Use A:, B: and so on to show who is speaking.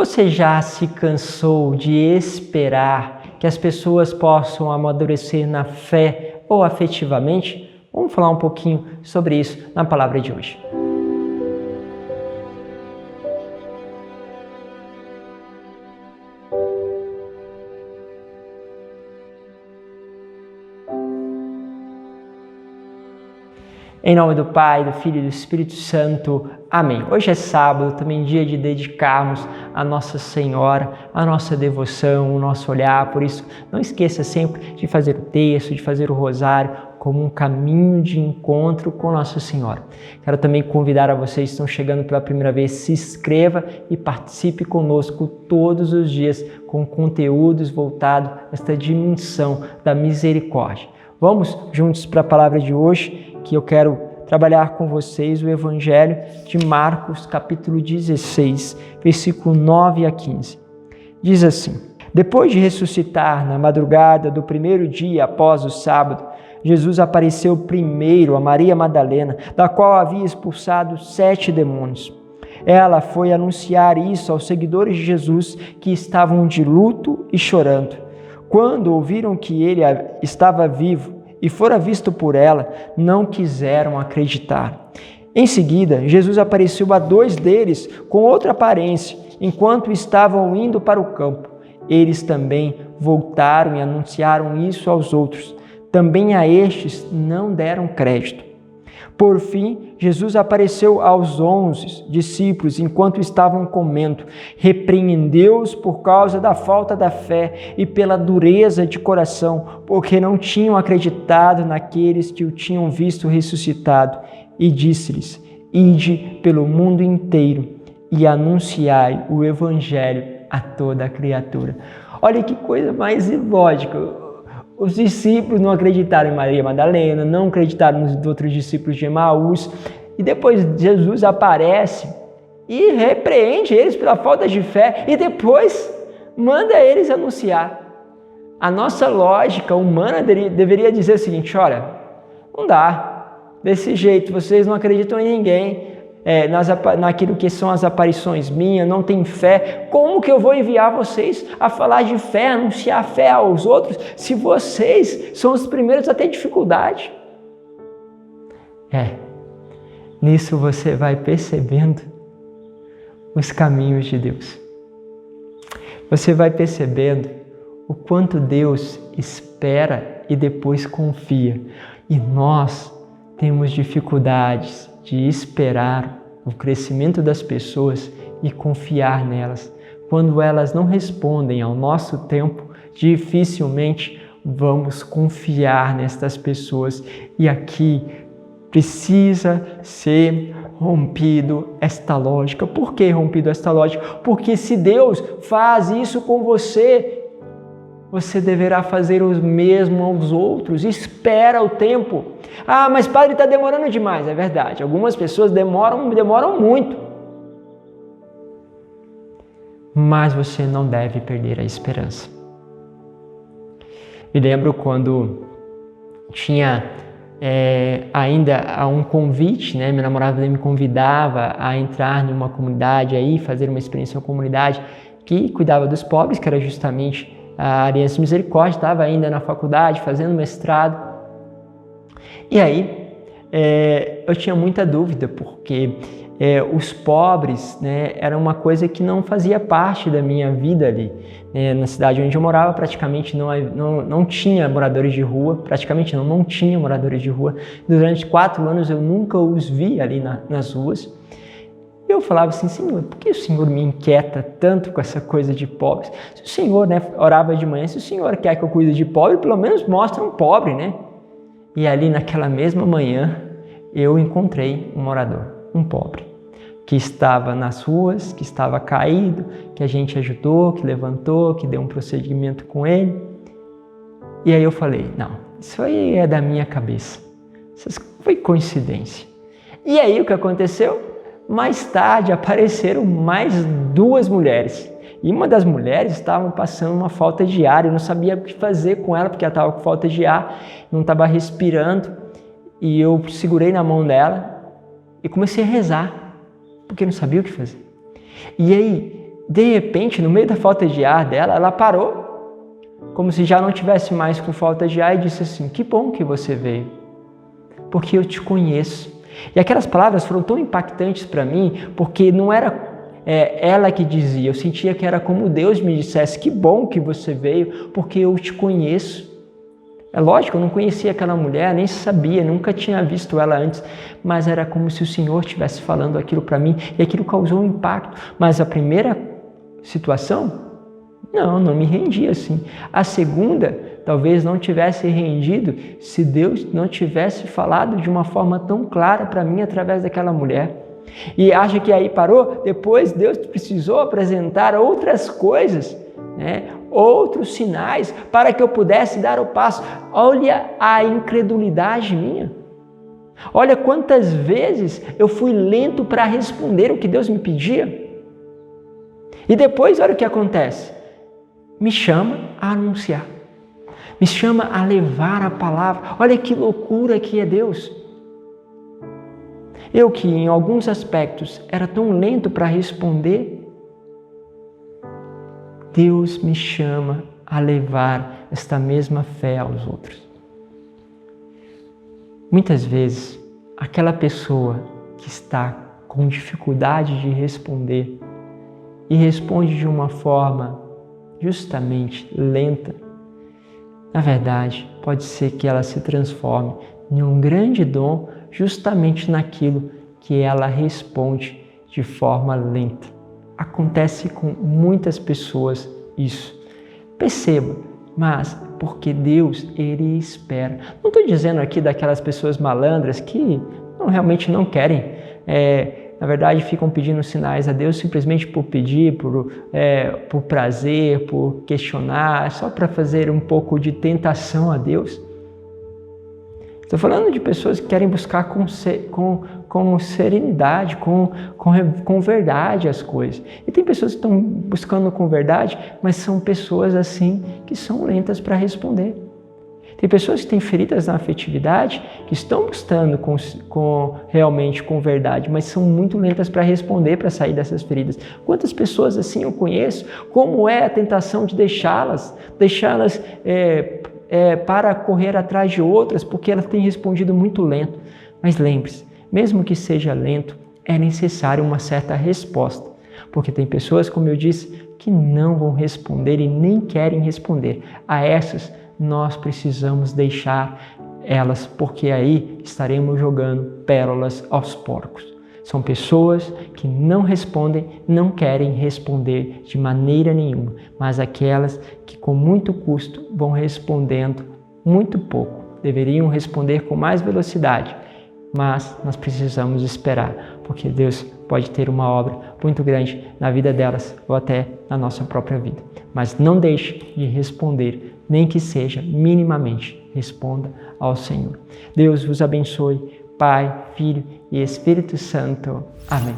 A: Você já se cansou de esperar que as pessoas possam amadurecer na fé ou afetivamente? Vamos falar um pouquinho sobre isso na palavra de hoje. Em nome do Pai, do Filho e do Espírito Santo. Amém. Hoje é sábado, também dia de dedicarmos a Nossa Senhora, a nossa devoção, o nosso olhar. Por isso, não esqueça sempre de fazer o texto, de fazer o rosário, como um caminho de encontro com Nossa Senhora. Quero também convidar a vocês que estão chegando pela primeira vez, se inscreva e participe conosco todos os dias com conteúdos voltados a esta dimensão da misericórdia. Vamos juntos para a palavra de hoje, que eu quero trabalhar com vocês o Evangelho de Marcos, capítulo 16, versículo 9 a 15. Diz assim: Depois de ressuscitar na madrugada do primeiro dia após o sábado, Jesus apareceu primeiro a Maria Madalena, da qual havia expulsado 7 demônios. Ela foi anunciar isso aos seguidores de Jesus, que estavam de luto e chorando. Quando ouviram que ele estava vivo e fora visto por ela, não quiseram acreditar. Em seguida, Jesus apareceu a 2 deles com outra aparência, enquanto estavam indo para o campo. Eles também voltaram e anunciaram isso aos outros. Também a estes não deram crédito. Por fim, Jesus apareceu aos 11 discípulos enquanto estavam comendo. Repreendeu-os por causa da falta da fé e pela dureza de coração, porque não tinham acreditado naqueles que o tinham visto ressuscitado. E disse-lhes: Ide pelo mundo inteiro e anunciai o Evangelho a toda a criatura. Olha que coisa mais ilógica. Os discípulos não acreditaram em Maria Madalena, não acreditaram nos outros discípulos de Emaús. E depois Jesus aparece e repreende eles pela falta de fé e depois manda eles anunciar. A nossa lógica humana deveria dizer o seguinte: olha, não dá. Desse jeito, vocês não acreditam em ninguém. Naquilo que são as aparições minhas, não tem fé. Como que eu vou enviar vocês a falar de fé, anunciar a fé aos outros, se vocês são os primeiros a ter dificuldade? Nisso você vai percebendo os caminhos de Deus. Você vai percebendo o quanto Deus espera e depois confia. E nós temos dificuldades de esperar o crescimento das pessoas e confiar nelas. Quando elas não respondem ao nosso tempo, dificilmente vamos confiar nestas pessoas. E aqui precisa ser rompido esta lógica. Por que rompido esta lógica? Porque se Deus faz isso com você, você deverá fazer o mesmo aos outros. Espera o tempo. Ah, mas padre, está demorando demais. É verdade. Algumas pessoas demoram muito. Mas você não deve perder a esperança. Me lembro quando tinha ainda um convite, né? Meu namorado me convidava a entrar numa comunidade aí, fazer uma experiência em uma comunidade que cuidava dos pobres, que era justamente a Aliança Misericórdia. Estava ainda na faculdade, fazendo mestrado. E aí, eu tinha muita dúvida, porque os pobres, né, era uma coisa que não fazia parte da minha vida ali. Na cidade onde eu morava, praticamente não tinha moradores de rua, não tinha moradores de rua. Durante 4 anos eu nunca os vi ali nas ruas. Eu falava assim: Senhor, por que o Senhor me inquieta tanto com essa coisa de pobres? Se o Senhor, né, orava de manhã, se o Senhor quer que eu cuide de pobre, pelo menos mostra um pobre, né? E ali naquela mesma manhã, eu encontrei um morador, um pobre, que estava nas ruas, que estava caído, que a gente ajudou, que levantou, que deu um procedimento com ele. E aí eu falei: não, isso aí é da minha cabeça, isso foi coincidência. E aí o que aconteceu? Mais tarde apareceram mais 2 mulheres. E uma das mulheres estava passando uma falta de ar. Eu não sabia o que fazer com ela, porque ela estava com falta de ar, não estava respirando. E eu segurei na mão dela e comecei a rezar, porque eu não sabia o que fazer. E aí de repente, no meio da falta de ar dela, ela parou, como se já não tivesse mais com falta de ar, e disse assim: que bom que você veio, porque eu te conheço. E aquelas palavras foram tão impactantes para mim, porque não era ela que dizia, eu sentia que era como Deus me dissesse: que bom que você veio, porque eu te conheço. É lógico, eu não conhecia aquela mulher, nem sabia, nunca tinha visto ela antes, mas era como se o Senhor estivesse falando aquilo para mim, e aquilo causou um impacto. Mas a primeira situação, não me rendi assim. A segunda, talvez não tivesse rendido se Deus não tivesse falado de uma forma tão clara para mim através daquela mulher. E acha que aí parou? Depois Deus precisou apresentar outras coisas, outros sinais para que eu pudesse dar o passo. Olha a incredulidade minha. Olha quantas vezes eu fui lento para responder o que Deus me pedia. E depois, olha o que acontece. Me chama a anunciar. Me chama a levar a palavra. Olha que loucura que é Deus. Eu que em alguns aspectos era tão lento para responder, Deus me chama a levar esta mesma fé aos outros. Muitas vezes, aquela pessoa que está com dificuldade de responder e responde de uma forma justamente lenta, na verdade, pode ser que ela se transforme em um grande dom justamente naquilo que ela responde de forma lenta. Acontece com muitas pessoas isso. Perceba, mas porque Deus, Ele espera. Não estou dizendo aqui daquelas pessoas malandras que realmente não querem, na verdade ficam pedindo sinais a Deus simplesmente por pedir, por prazer, por questionar, só para fazer um pouco de tentação a Deus. Estou falando de pessoas que querem buscar com serenidade, com verdade as coisas. E tem pessoas que estão buscando com verdade, mas são pessoas assim que são lentas para responder. Tem pessoas que têm feridas na afetividade, que estão buscando realmente com verdade, mas são muito lentas para responder, para sair dessas feridas. Quantas pessoas assim eu conheço? Como é a tentação de deixá-las para correr atrás de outras, porque elas têm respondido muito lento. Mas lembre-se, mesmo que seja lento, é necessário uma certa resposta, porque tem pessoas, como eu disse, que não vão responder e nem querem responder. A essas, nós precisamos deixar elas, porque aí estaremos jogando pérolas aos porcos. São pessoas que não respondem, não querem responder de maneira nenhuma, mas aquelas que com muito custo vão respondendo muito pouco. Deveriam responder com mais velocidade, mas nós precisamos esperar, porque Deus pode ter uma obra muito grande na vida delas ou até na nossa própria vida. Mas não deixe de responder, nem que seja minimamente, responda ao Senhor. Deus vos abençoe, Pai, Filho e Espírito Santo. Amém.